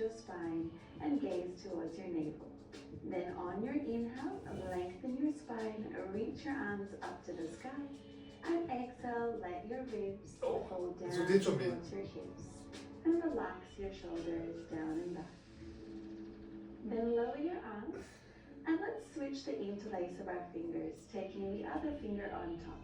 your spine and gaze towards your navel. Then on your inhale, lengthen your spine, reach your arms up to the sky. And exhale, let your ribs fall down towards your hips. And relax your shoulders down and back. Then lower your arms and let's switch the interlace of our fingers, taking the other finger on top.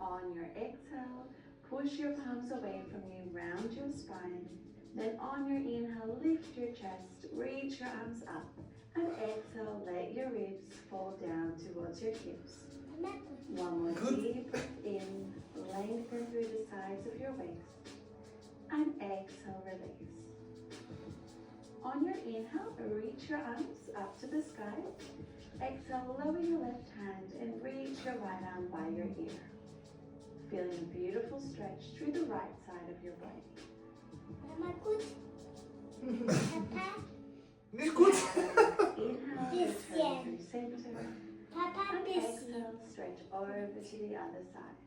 On your exhale, push your palms away from you, round your spine. Then on your inhale, lift your chest, reach your arms up. And exhale, let your ribs fall down towards your hips. One more deep breath in, lengthen through the sides of your waist. And exhale, release. On your inhale, reach your arms up to the sky. Exhale, lower your left hand and reach your right arm by your ear. Feeling a beautiful stretch through the right side of your body. Mama, gut. Papa. Nicht gut. Inhale, return through center. Papa, And exhale, stretch over to the other side.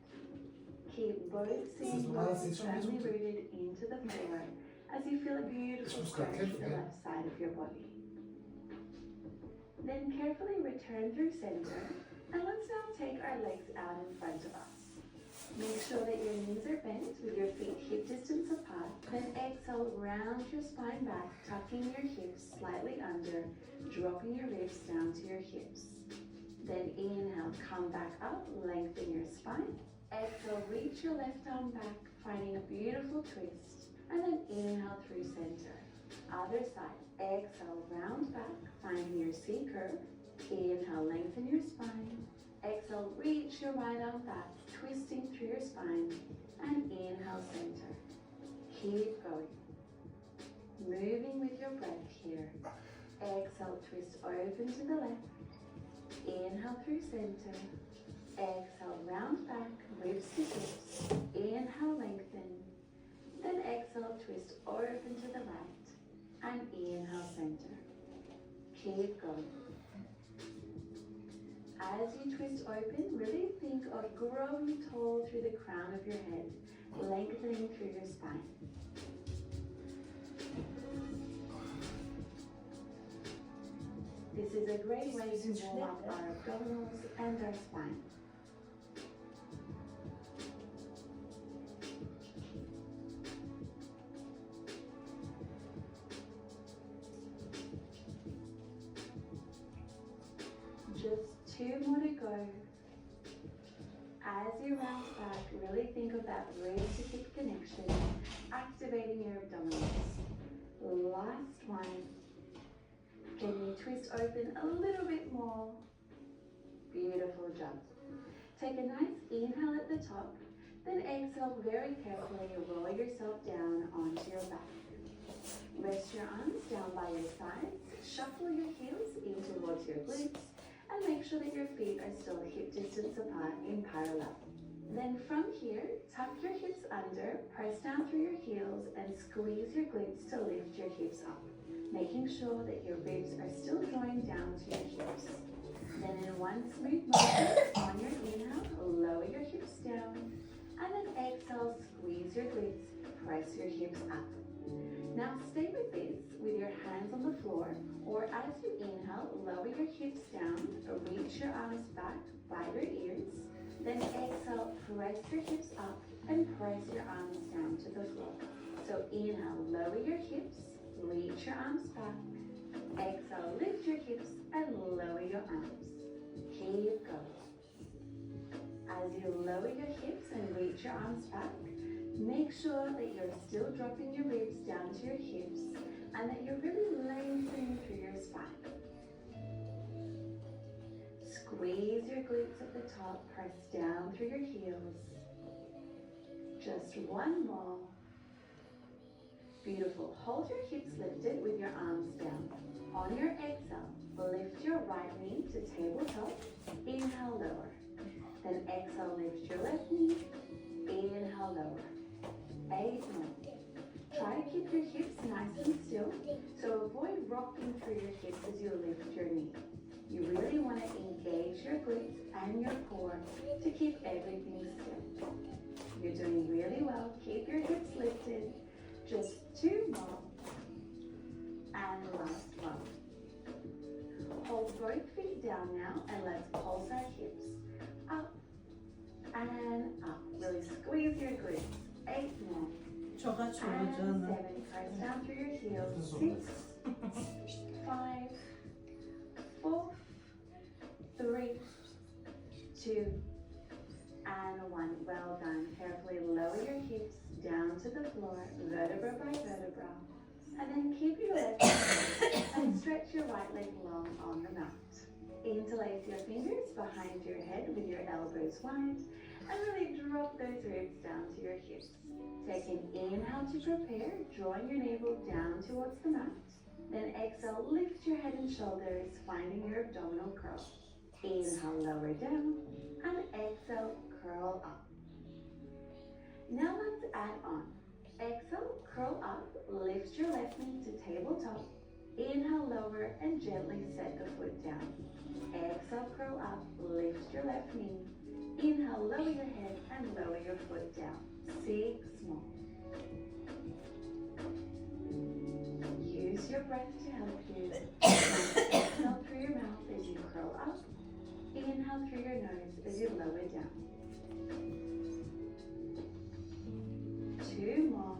Keep both seat bones firmly rooted into the floor as you feel a beautiful stretch to the left side of your body. Then carefully return through center, and let's now take our legs out in front of us. Make sure that your knees are bent with your feet hip distance apart. Then exhale, round your spine back, tucking your hips slightly under, dropping your ribs down to your hips. Then inhale, come back up, lengthen your spine. Exhale, reach your left arm back, finding a beautiful twist. And then inhale through center. Other side. Exhale, round back, finding your C curve. Inhale, lengthen your spine. Exhale, reach your right arm back, twisting through your spine. And inhale, center. Keep going. Moving with your breath here. Exhale, twist open to the left. Inhale through center. Exhale, round back, ribs to hips. Inhale, lengthen. Then exhale, twist open to the right. And inhale, center. Keep going. As you twist open, really think of growing tall through the crown of your head, lengthening through your spine. This is a great way to warm up our abdominals and our spine. Just 2 more to go. As you round back, really think of that rib to hip connection, activating your abdominals. Last one. Can you twist open a little bit more? Beautiful job. Take a nice inhale at the top, then exhale very carefully, roll yourself down onto your back. Rest your arms down by your sides, shuffle your heels in towards your glutes, and make sure that your feet are still hip distance apart in parallel. Then from here, tuck your hips under, press down through your heels, and squeeze your glutes to lift your hips up, making sure that your ribs are still drawing down to your hips. Then in one smooth motion, on your inhale, lower your hips down, and then exhale, squeeze your glutes, press your hips up. Now stay with this with your hands on the floor, or as you inhale, lower your hips down, reach your arms back by your ears, then exhale, press your hips up and press your arms down to the floor. So inhale, lower your hips, reach your arms back, exhale, lift your hips and lower your arms. Keep going. As you lower your hips and reach your arms back, make sure that you're still dropping your ribs down to your hips and that you're really lengthening through your spine. Squeeze your glutes at the top, press down through your heels. Just one more. Beautiful. Hold your hips lifted with your arms down. On your exhale, lift your right knee to tabletop. Inhale, lower. Then exhale, lift your left knee. Inhale, lower. 8 more. Try to keep your hips nice and still, so avoid rocking through your hips as you lift your knee. You really want to engage your glutes and your core to keep everything still. You're doing really well. Keep your hips lifted. Just 2 more. down now and let's pulse our hips. Up and up. Really squeeze your glutes. 8 more. Çok aç And olur 7. canım. Press down through your heels. 6, 5, 4, 3, 2, and 1. Well done. Carefully lower your hips down to the floor, vertebra by vertebra. And then keep your legs and stretch your right leg long on the mat. Interlace your fingers behind your head with your elbows wide and really drop those ribs down to your hips. Take an inhale to prepare, drawing your navel down towards the mat. Then exhale, lift your head and shoulders, finding your abdominal curl. Inhale, lower down, and exhale, curl up. Now let's add on. Exhale, curl up, lift your left knee to tabletop. Inhale, lower, and gently set the foot down. Exhale, curl up, lift your left knee. Inhale, lower your head and lower your foot down. 6 more. Use your breath to help you. Exhale through your mouth as you curl up. Inhale through your nose as you lower down. 2 more.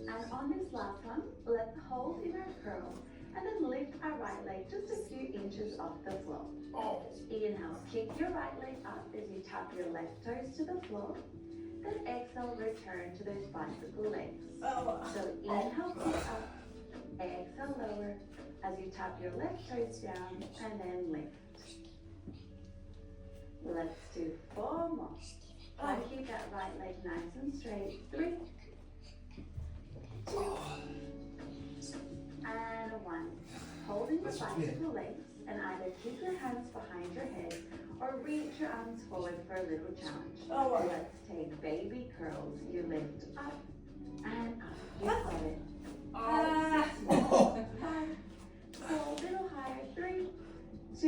And on this last one, let's hold in our curl and then lift our right leg just a few inches off the floor. Inhale, kick your right leg up as you tap your left toes to the floor. Then exhale, return to those bicycle legs. So inhale, kick up, exhale, lower as you tap your left toes down and then lift. Let's do 4 more. Try to keep that right leg nice and straight. 3, 2, and 1. Holding your bicycle legs and either keep your hands behind your head or reach your arms forward for a little challenge. Let's take baby curls. You lift up and up. You got it. 6 more. 5, 4, a little higher. 3, 2,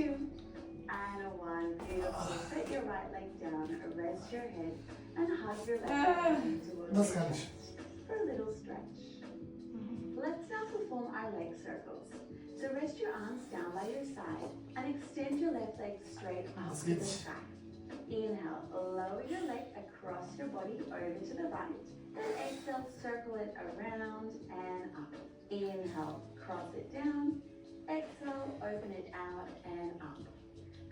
and 1. Beautiful. Set your right leg down, rest your head, and hug your left leg towards your chest for a little stretch. Let's now perform our leg circles. So rest your arms down by your side and extend your left leg straight up to the sky. Inhale, lower your leg across your body over to the right. Then exhale, circle it around and up. Inhale, cross it down. Exhale, open it out and up.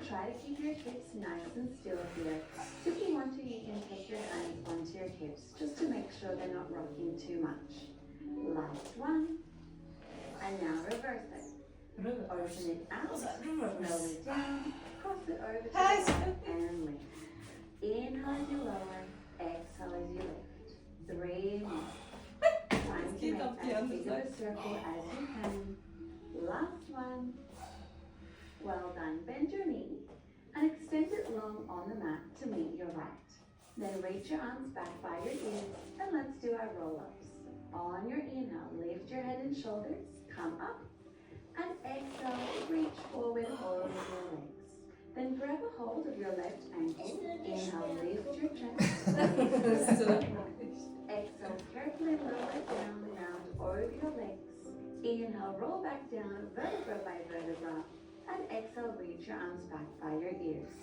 Try to keep your hips nice and still here. If you want to, you can take your hands onto your hips just to make sure they're not rocking too much. Last one. And now reverse it. Open it out, slow it down, cross it over to the right and lift. Inhale as you lower, exhale as you lift. 3 more. Time to make as big of a circle as you can. Last one. Well done. Bend your knee and extend it long on the mat to meet your right. Then reach your arms back by your ears and let's do our roll-ups. On your inhale, lift your head and shoulders, come up, and exhale, reach forward over your legs. Then grab a hold of your left ankle, inhale, lift your chest, exhale, carefully lower it down, round over your legs. Inhale, roll back down, vertebra by vertebra, and exhale, reach your arms back by your ears.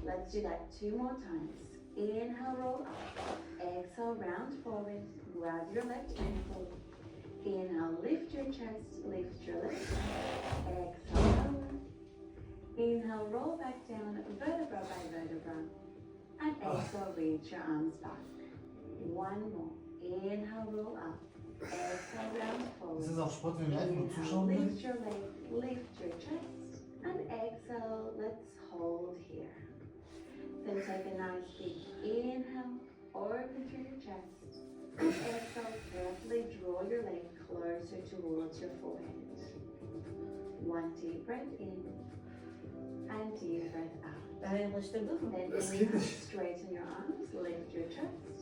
Let's do that 2 more times. Inhale, roll up, exhale, round forward, grab your left ankle. Inhale, lift your chest, lift your legs. Exhale, lower. Inhale, roll back down, vertebra by vertebra. And exhale, reach your arms back. 1 more. Inhale, roll up. Exhale, round forward. Ist das auch Sport, wenn wir einfach nur Inhale, zuschauen lift können? your leg, lift your chest. And exhale, let's hold here. Then take a nice deep inhale, open through your chest. And exhale, carefully draw your leg closer towards your forehead. 1 deep breath in and deep breath out. Then inhale, straighten your arms, lift your chest.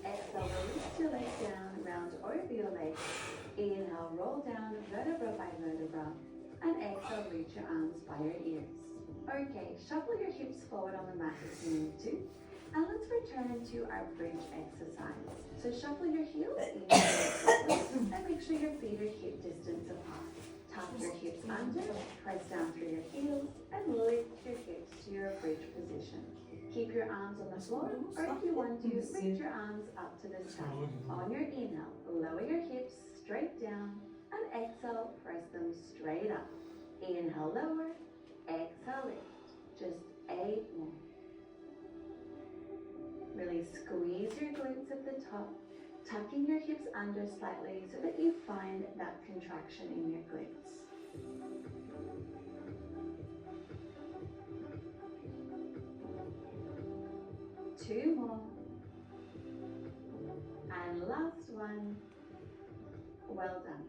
Exhale, release your leg down, round over your leg. Inhale, roll down, vertebra by vertebra. And exhale, reach your arms by your ears. Okay, shuffle your hips forward on the mat if you need to. And let's return to our bridge exercise. So shuffle your heels in and make sure your feet are hip distance apart. Tuck your hips under, press down through your heels, and lift your hips to your bridge position. Keep your arms on the floor, or if you want to, lift your arms up to the sky. On your inhale, lower your hips straight down, and exhale, press them straight up. Inhale, lower, exhale, lift. Just 8 more. Really squeeze your glutes at the top, tucking your hips under slightly so that you find that contraction in your glutes. Two more. And last one. Well done.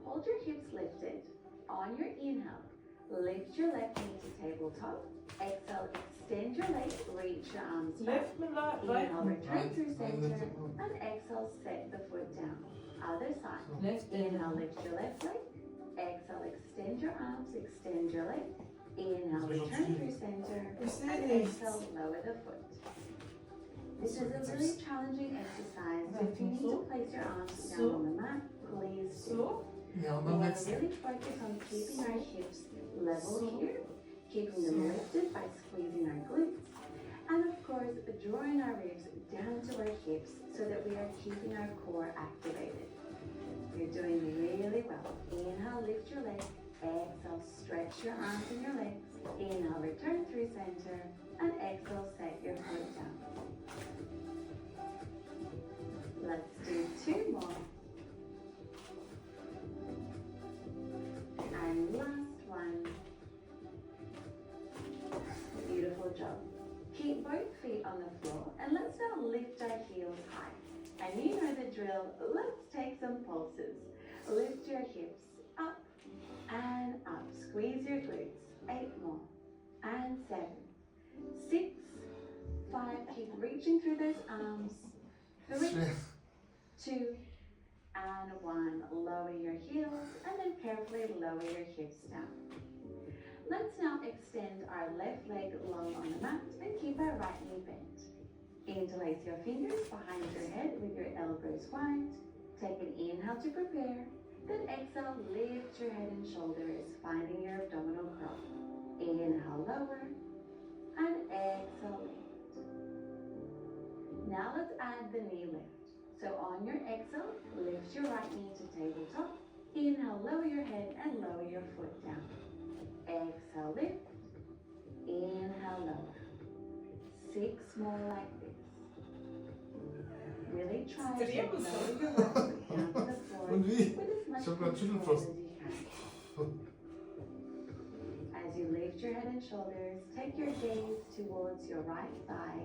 Hold your hips lifted. On your inhale, lift your left knee to tabletop. Exhale, extend your leg, reach your arms back. Inhale, return through center. And exhale, set the foot down. Other side. Inhale, lift your left leg. Exhale, extend your arms, extend your leg. Inhale, return through center. And exhale, lower the foot. This is a really challenging exercise, so if you need to place your arms down on the mat, please do. Ja, We maar want met to really focus on keeping our hips level here, keeping them lifted by squeezing our glutes, and of course, drawing our ribs down to our hips so that we are keeping our core activated. You're doing really well. Inhale, lift your leg. Exhale, stretch your arms and your legs. Inhale, return through center, and exhale, set your foot down. Let's do 2 more. And last one. Beautiful job. Keep both feet on the floor and let's now lift our heels high. And you know the drill. Let's take some pulses. Lift your hips up and up. Squeeze your glutes. 8 more. And 7. 6. 5. Keep reaching through those arms. 3. 2 and 1. Lower your heels and then carefully lower your hips down. Let's now extend our left leg long on the mat and keep our right knee bent. Interlace your fingers behind your head with your elbows wide. Take an inhale to prepare. Then exhale, lift your head and shoulders, finding your abdominal curl. Inhale, lower, and exhale, lift. Now let's add the knee lift. So on your exhale, lift your right knee to tabletop. Inhale, lower your head and lower your foot down. Exhale, lift. Inhale, lower. 6 more like this. Really try to lower your right foot down to the floor Und wie? with as much Ich hab grad control as Schüttelfrost. you can. As you lift your head and shoulders, take your gaze towards your right thigh,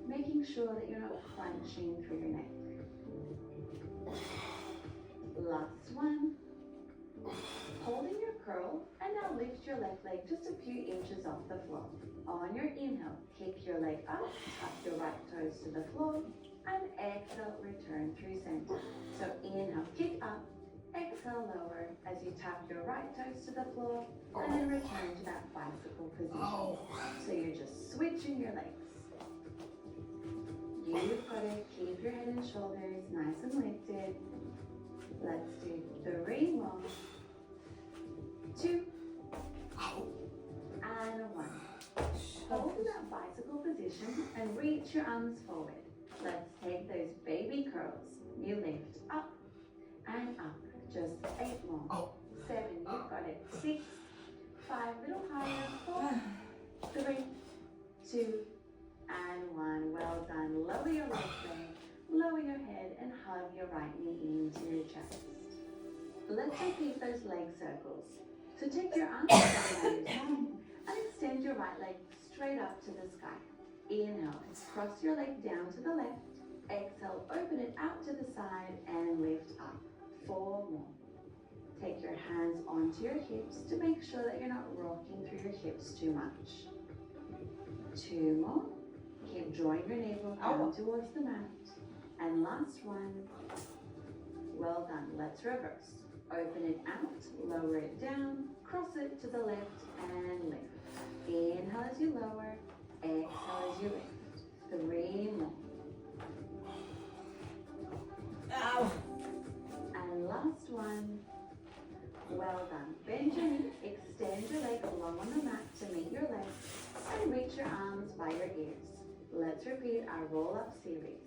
making sure that you're not crunching through your neck. Last one. Holding your curl, and now lift your left leg just a few inches off the floor. On your inhale, kick your leg up, tuck your right toes to the floor, and exhale, return through center. So inhale, kick up, exhale, lower as you tuck your right toes to the floor, and then return to that bicycle position. So you're just switching your legs. You've got to keep your head and shoulders nice and lifted. Let's do 3 more. 2 and 1. Hold in that bicycle position and reach your arms forward. Let's take those baby curls. You lift up and up. Just 8 more. 7, you've got it. 6, 5, little higher. 4, 3, 2, and 1. Well done. Lower your left leg, lower your head, and hug your right knee into your chest. Let's repeat those leg circles. So take your arms down and extend your right leg straight up to the sky. Inhale, cross your leg down to the left. Exhale, open it out to the side and lift up. 4 more. Take your hands onto your hips to make sure that you're not rocking through your hips too much. 2 more. Keep drawing your navel down towards the mat. And last one. Well done. Let's reverse. Open it out, lower it down, cross it to the left, and lift. Inhale as you lower, exhale as you lift. 3 more. And last one. Well done. Bend your knee, extend your leg along on the mat to meet your legs, and reach your arms by your ears. Let's repeat our roll-up series.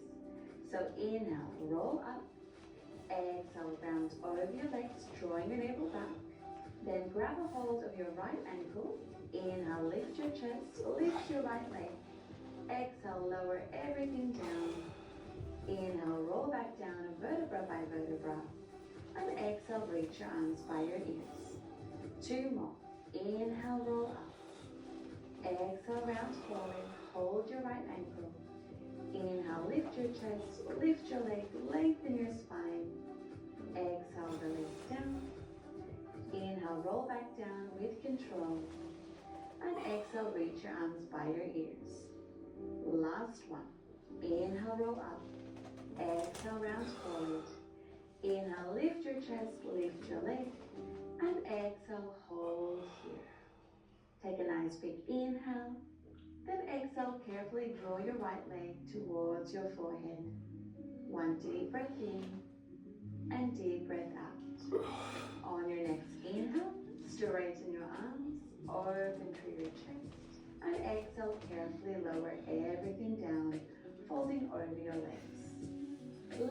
So inhale, roll up. Exhale, round over your legs, drawing your navel back. Then grab a hold of your right ankle. Inhale, lift your chest, lift your right leg. Exhale, lower everything down. Inhale, roll back down, vertebra by vertebra. And exhale, reach your arms by your ears. 2 more. Inhale, roll up. Exhale, round forward, hold your right ankle. Inhale, lift your chest, lift your leg, lengthen your spine. Exhale, release down. Inhale, roll back down with control. And exhale, reach your arms by your ears. Last one. Inhale, roll up. Exhale, round forward. Inhale, lift your chest, lift your leg. And exhale, hold here. Take a nice big inhale. Then exhale, carefully draw your right leg towards your forehead. 1 deep breath in and deep breath out. On your next inhale, straighten your arms, open through your chest, and exhale, carefully lower everything down, folding over your legs.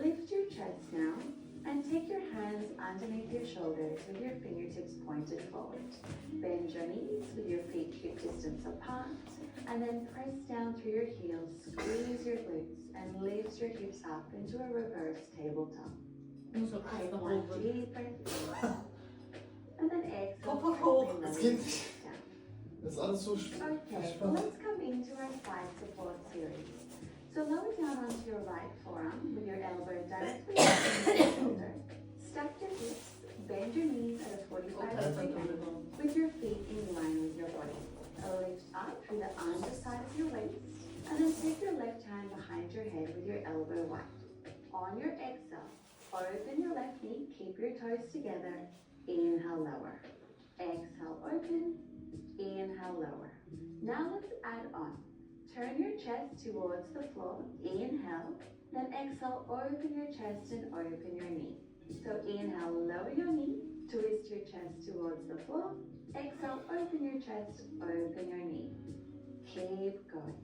Lift your chest now and take your hands underneath your shoulders with your fingertips pointed forward. Bend your knees with your feet hip distance apart, and then press down through your heels, squeeze your glutes, and lift your hips up into a reverse tabletop. Take 1 deep breath in, and then exhale. Papa hoch. carefully Es lower geht your nicht. hips down. Das ist alles so Okay, verspannt. let's come into our side support series. So lower down onto your right forearm with your elbow directly under your shoulder. Stack your hips, bend your knees at a 45-degree angle with your feet in line with your body. Lift up through the underside of your waist, and then take your left hand behind your head with your elbow wide. On your exhale, open your left knee, keep your toes together. Inhale, lower. Exhale, open. Inhale, lower. Now let's add on. Turn your chest towards the floor. Inhale. Then exhale, open your chest and open your knee. So inhale, lower your knee. Twist your chest towards the floor. Exhale, open your chest, open your knee. Keep going.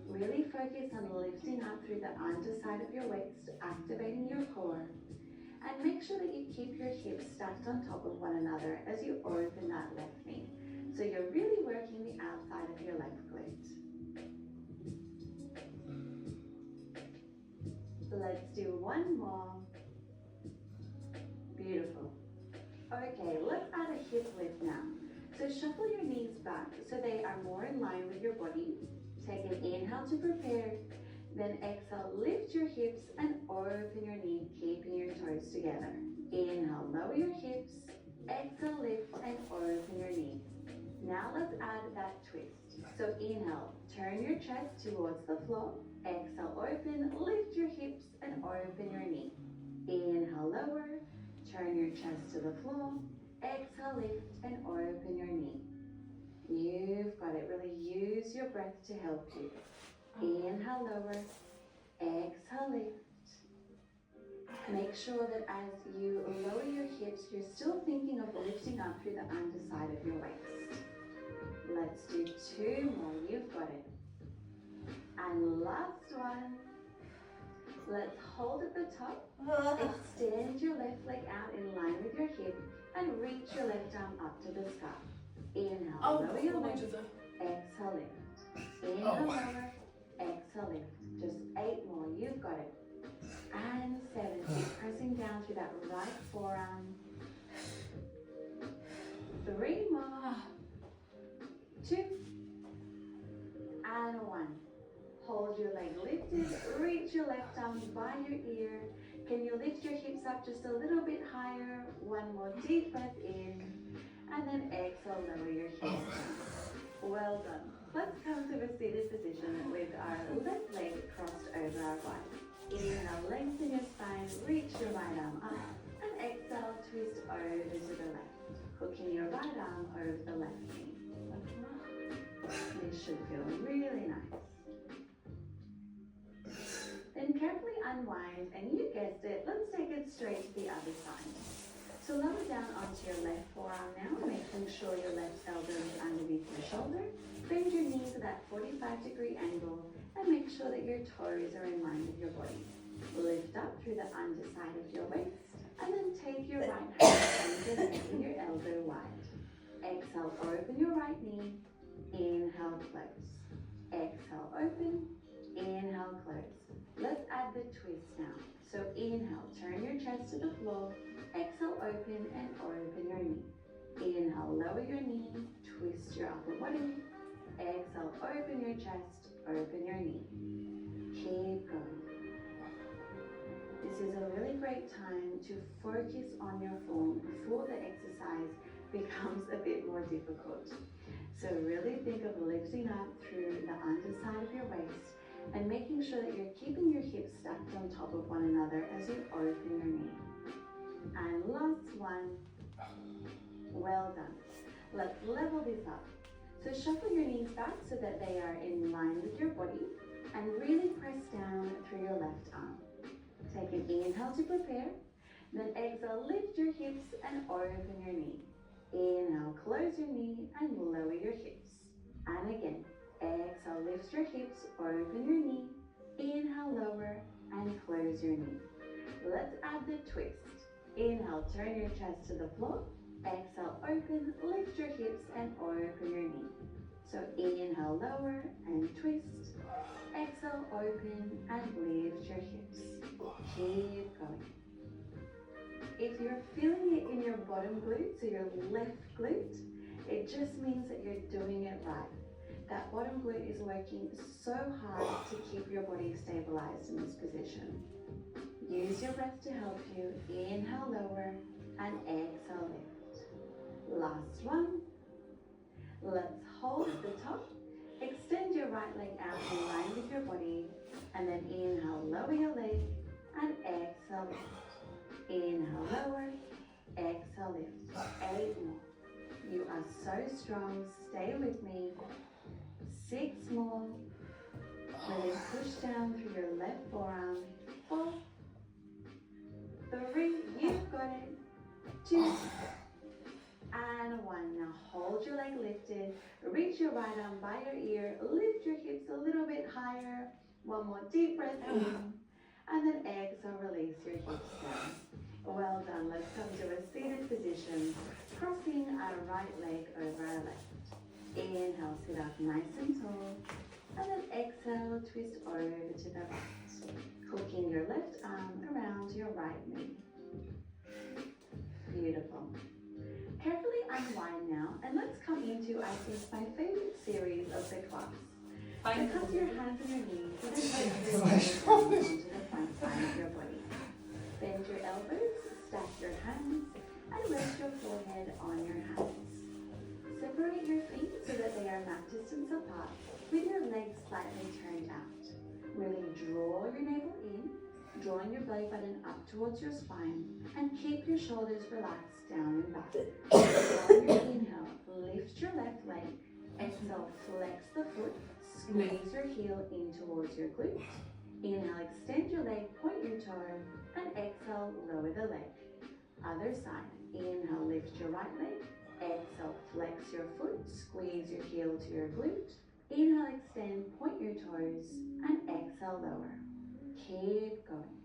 Really focus on lifting up through the underside of your waist, activating your core. And make sure that you keep your hips stacked on top of one another as you open that left knee. So you're really working the outside of your left glute. Let's do 1 more. Beautiful. Okay, let's add a hip lift now. So shuffle your knees back so they are more in line with your body. Take an inhale to prepare. Then exhale, lift your hips and open your knee, keeping your toes together. Inhale, lower your hips. Exhale, lift and open your knee. Now let's add that twist. So inhale, turn your chest towards the floor. Exhale, open, lift your hips and open your knee. Inhale, lower, turn your chest to the floor. Exhale, lift and open your knee. You've got it. Really use your breath to help you. Inhale, lower. Exhale, lift. Make sure that as you lower your hips, you're still thinking of lifting up through the underside of your waist. Let's do 2 more. You've got it. And last one. Let's hold at the top. Extend your left leg out in line with your hip and reach your left arm up to the sky. Inhale, lower your leg. Exhale, lift. Inhale, lower. Exhale, lift. Just 8 more. You've got it. And 7. Keep pressing down through that right forearm. 3 more. 2. And 1. Hold your leg lifted. Reach your left arm by your ear. Can you lift your hips up just a little bit higher? 1 more deep breath in. And then exhale, lower your hips. Well done. Let's come to a seated position with our left leg crossed over our right. Inhale, lengthen your spine, reach your right arm up, and exhale, twist over to the left, hooking your right arm over the left knee. This should feel really nice. Then carefully unwind, and you guessed it, let's take it straight to the other side. So lower down onto your left forearm now, making sure your left elbow is underneath your shoulder. Bend your knees at that 45-degree angle and make sure that your toes are in line with your body. Lift up through the underside of your waist and then take your right hand and making your elbow wide. Exhale, open your right knee. Inhale, close. Exhale, open. Inhale, close. Let's add the twist now. So inhale, turn your chest to the floor. Exhale, open and open your knee. Inhale, lower your knee, twist your upper body. Exhale, open your chest, open your knee. Keep going. This is a really great time to focus on your form before the exercise becomes a bit more difficult. So really think of lifting up through the underside of your waist and making sure that you're keeping your hips stacked on top of one another as you open your knee. And last one. Well done. Let's level this up. So shuffle your knees back so that they are in line with your body and really press down through your left arm. Take an inhale to prepare. Then exhale, lift your hips and open your knee. Inhale, close your knee and lower your hips. And again, exhale, lift your hips, open your knee. Inhale, lower and close your knee. Let's add the twist. Inhale, turn your chest to the floor. Exhale, open, lift your hips and open your knee. So inhale, lower and twist. Exhale, open and lift your hips. Keep going. If you're feeling it in your bottom glute, so your left glute, it just means that you're doing it right. That bottom glute is working so hard to keep your body stabilized in this position. Use your breath to help you. Inhale, lower, and exhale, lift. Last one. Let's hold at the top. Extend your right leg out in line with your body, and then inhale, lower your leg, and exhale, lift. Inhale, lower, exhale, lift. 8 more. You are so strong. Stay with me. 6 more. Really push down through your left forearm. 4, 3, you've got it. 2, and 1. Now hold your leg lifted. Reach your right arm by your ear. Lift your hips a little bit higher. 1 more deep breath in. And then exhale, release your hips down. Well done. Let's come to a seated position, crossing our right leg over our left. Inhale, sit up nice and tall. And then exhale, twist over to the right. Hooking your left arm around your right knee. Beautiful. Carefully unwind now, and let's come into, I think, my favorite series of the class. So come your hands on your knees and place your hands onto the front side of your body. Bend your elbows, stack your hands, and rest your forehead on your hands. Separate your feet so that they are not distance apart, with your legs slightly turned out. Really draw your navel in, drawing your belly button up towards your spine, and keep your shoulders relaxed down and back. On your inhale, lift your left leg. Exhale, flex the foot, squeeze your heel in towards your glute. Inhale, extend your leg, point your toe, and exhale, lower the leg. Other side. Inhale, lift your right leg. Exhale, flex your foot, squeeze your heel to your glute. Inhale, extend, point your toes, and exhale, lower. Keep going.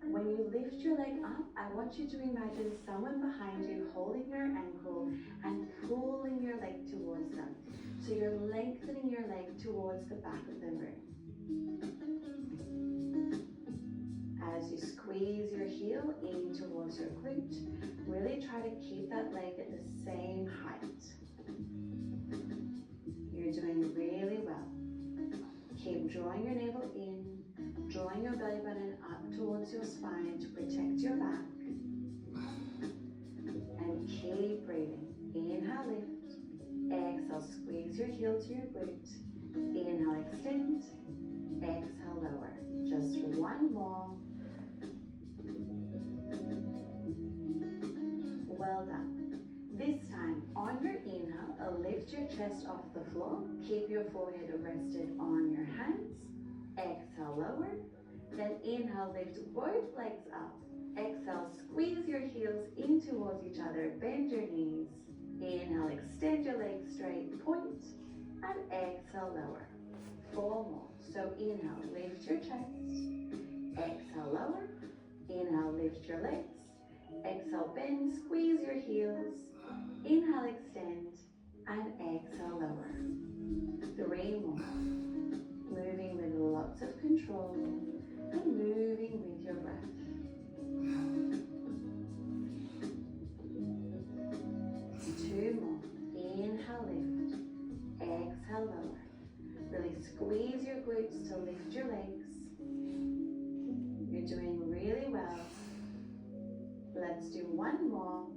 When you lift your leg up, I want you to imagine someone behind you holding your ankle and pulling your leg towards them. So you're lengthening your leg towards the back of the room. As you squeeze your heel in towards your glute, really try to keep that leg at the same height. You're doing really well. Keep drawing your navel in, drawing your belly button up towards your spine to protect your back. And keep breathing. Inhale, lift. Exhale, squeeze your heel to your glute. Inhale, extend. Exhale, lower. Just 1 more. Well done. This time, on your inhale, lift your chest off the floor. Keep your forehead rested on your hands. Exhale, lower. Then inhale, lift both legs up. Exhale, squeeze your heels in towards each other, bend your knees. Inhale, extend your legs straight, point, and exhale, lower. 4 more. So inhale, lift your chest. Exhale, lower. Inhale, lift your legs. Exhale, bend, squeeze your heels. Inhale, extend, and exhale, lower. 3 more. Moving with lots of control and moving with your breath. 2 more. Inhale, lift. Exhale, lower. Really squeeze your glutes to lift your legs. You're doing really well. Let's do 1 more.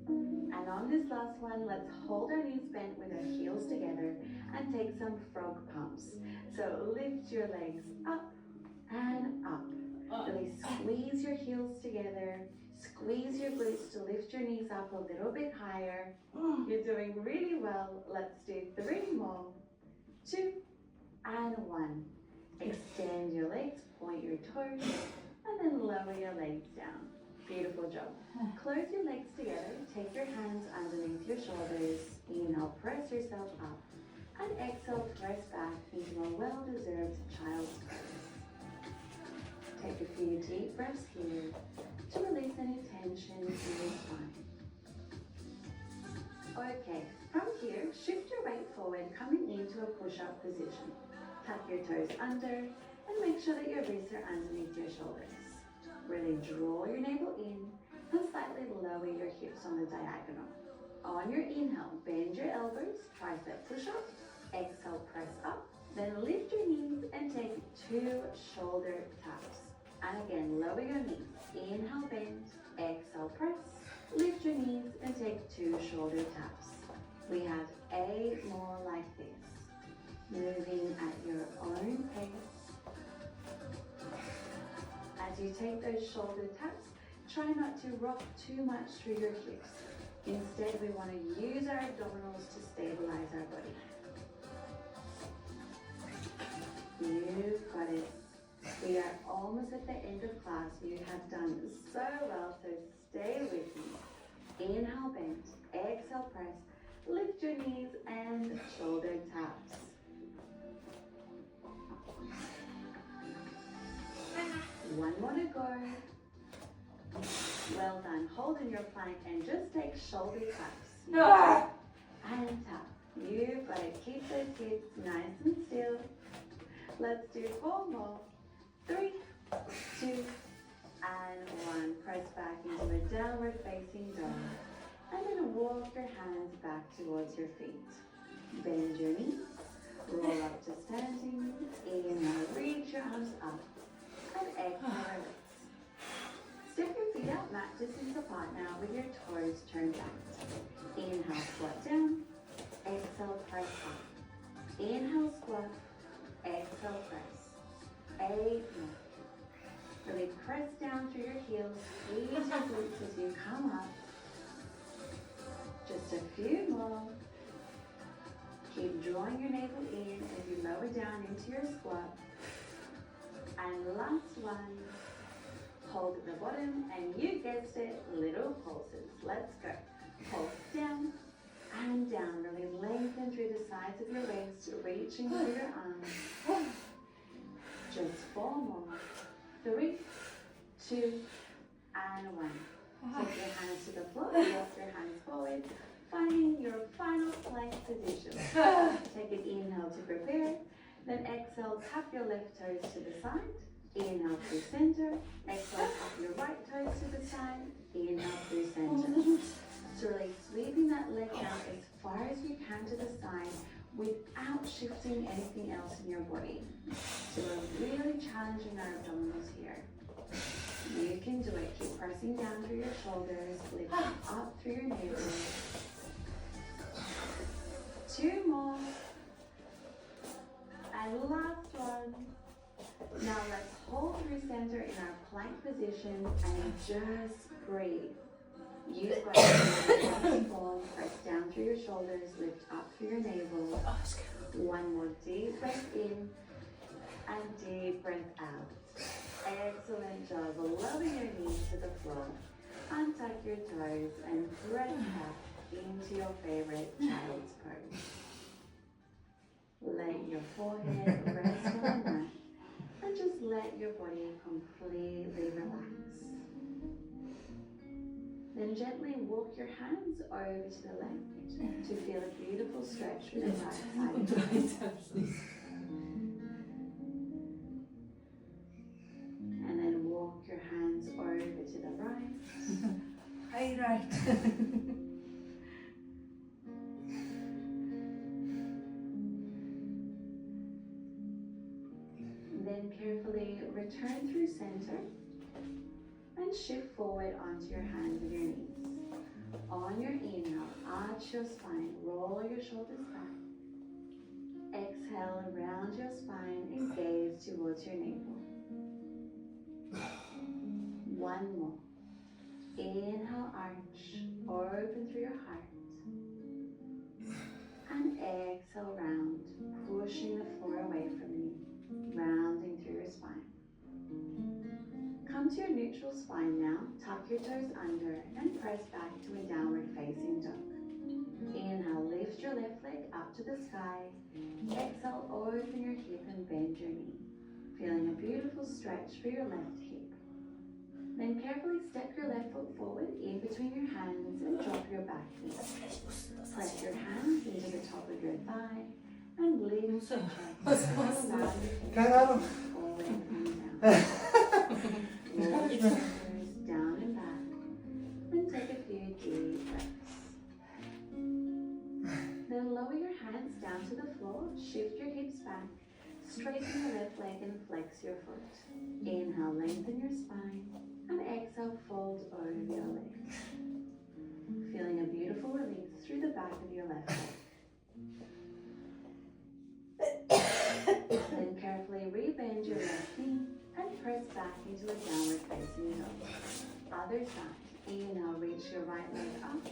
And on this last one, let's hold our knees bent with our heels together and take some frog pumps. So lift your legs up and up. Really squeeze your heels together. Squeeze your glutes to lift your knees up a little bit higher. You're doing really well. Let's do 3 more. 2 and 1. Extend your legs, point your toes, and then lower your legs down. Beautiful job. Close your legs together. Take your hands underneath your shoulders. Inhale, press yourself up. And exhale, press back into a well-deserved child's pose. Take a few deep breaths here to release any tension in your spine. Okay, from here, shift your weight forward, coming into a push-up position. Tuck your toes under and make sure that your wrists are underneath your shoulders. Really draw your navel in and slightly lower your hips on the diagonal. On your inhale, bend your elbows, tricep push-up. Exhale, press up. Then lift your knees and take 2 shoulder taps. And again, lower your knees. Inhale, bend. Exhale, press. Lift your knees and take 2 shoulder taps. We have 8 more like this. Moving at your own pace. As you take those shoulder taps, try not to rock too much through your hips. Instead, we want to use our abdominals to stabilize our body. You've got it. We are almost at the end of class. You have done so well, so stay with me. Inhale, bend. Exhale, press. Lift your knees and shoulder taps. One more to go. Well done. Hold in your plank and just take shoulder taps. And tap. You've got to keep those hips nice and still. Let's do 4 more. 3, 2, and 1. Press back into a downward facing dog. And then walk your hands back towards your feet. Bend your knees. Roll up to standing. Inhale, reach your arms up. And exhale, release. Step your feet out mat distance apart now with your toes turned back. Inhale, squat down. Exhale, press up. Inhale, squat. Exhale, press. 8 more. Really press down through your heels. Squeeze your glutes as you come up. Just a few more. Keep drawing your navel in as you lower down into your squat. And last one. Hold at the bottom, and you guessed it, little pulses. Let's go. Pulse down and down. Really lengthen through the sides of your waist, reaching through your arms. Just 4 more. 3, 2, and 1. Take your hands to the floor, walk your hands forward, finding your final plank position. Take an inhale to prepare, then exhale, tap your left toes to the side. Inhale through center. Exhale, tap your right toes to the side. Inhale through center. So really sweeping that leg down as far as you can to the side without shifting anything else in your body. So we're really challenging our abdominals here. You can do it. Keep pressing down through your shoulders, lifting up through your navel. 2 more. And last one. Now let's hold through center in our plank position and just breathe. Use what you form, press down through your shoulders, lift up through your navel. 1 more deep breath in and deep breath out. Excellent job. Lowering your knees to the floor. Untuck your toes and press back into your favorite child's pose. Let your forehead rest on the mat and just let your body completely relax. Then gently walk your hands over to the left to feel a beautiful stretch with the right side. And then walk your hands over to the right. Right. Then carefully return through center and shift forward onto your hands and your knees. On your inhale, arch your spine, roll your shoulders back. Exhale, round your spine and gaze towards your navel. One more. Inhale, arch, open through your heart. And exhale, round, pushing the floor away from you, rounding through your spine. Come to your neutral spine now, tuck your toes under and press back to a downward facing dog. Inhale, lift your left leg up to the sky. Exhale, open your hip and bend your knee, feeling a beautiful stretch for your left hip. Then carefully step your left foot forward in between your hands and drop your back knee. Press your hands into the top of your thigh and lift your chest. Keine Ahnung. Forward and down. Roll your shoulders down and back and take a few deep breaths. Then lower your hands down to the floor, shift your hips back, straighten your left leg and flex your foot. Inhale, lengthen your spine, and exhale, fold over your legs. Feeling a beautiful release through the back of your left leg. Then carefully rebend your left knee and press back into a downward facing dog. Other side. Inhale, reach your right leg up.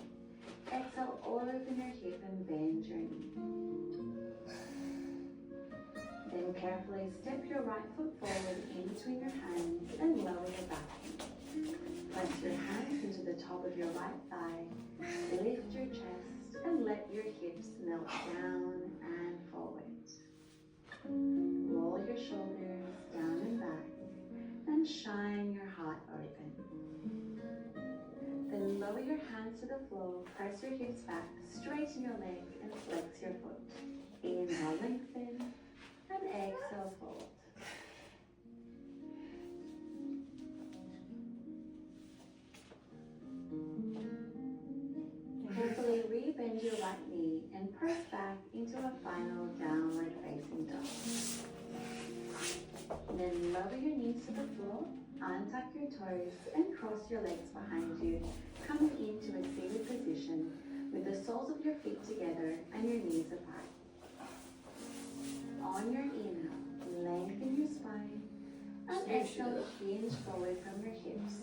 Exhale, open your hip and bend your knee. Then carefully step your right foot forward in between your hands and lower your back knee. Press your hands into the top of your right thigh. Lift your chest and let your hips melt down and forward. Roll your shoulders down and back and shine your heart open. Then lower your hands to the floor, press your hips back, straighten your leg and flex your foot. Inhale, lengthen, and exhale, fold. Carefully rebend your right knee and press back into a final downward facing dog. Then lower your knees to the floor, untuck your toes and cross your legs behind you, coming into a seated position with the soles of your feet together and your knees apart. On your inhale, lengthen your spine and exhale, hinge forward from your hips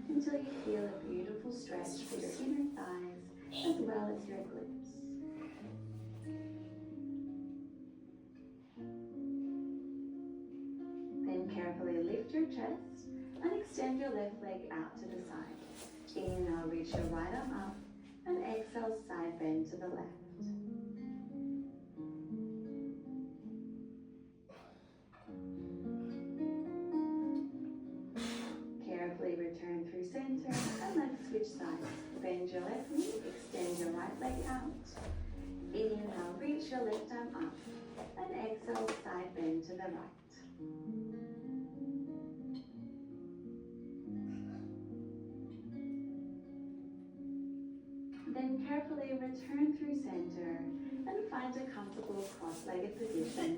until you feel a beautiful stretch for your inner thighs as well as your glutes. Then carefully lift your chest and extend your left leg out to the side. Inhale, reach your right arm up and exhale, side bend to the left. Carefully return through center and let's switch sides. Bend your left knee, extend your right leg out. Inhale, reach your left arm up and exhale, side bend to the right. Then carefully return through center and find a comfortable cross-legged position.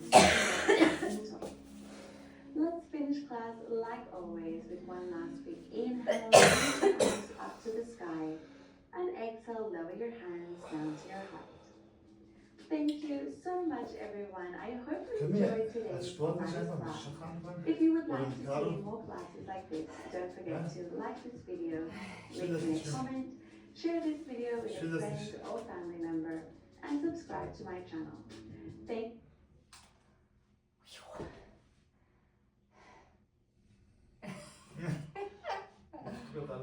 Let's finish class like always with one last big inhale, lift your arms up to the sky, and exhale, lower your hands down to your heart. Thank you so much, everyone. I hope you enjoyed today's class. If you would like to see more classes like this, don't forget to like this video, leave me a comment, share this video with a friend or family member, and subscribe to my channel.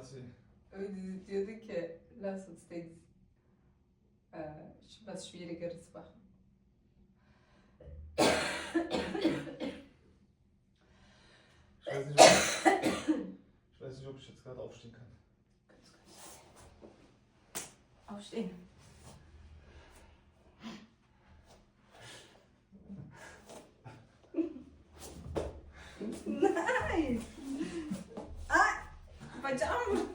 sie. Und diyordu ki, lass uns was Schwierigeres machen. Ich weiß nicht, ob ich jetzt gerade aufstehen kann. Aufstehen. Nein! Ah! Bacağım!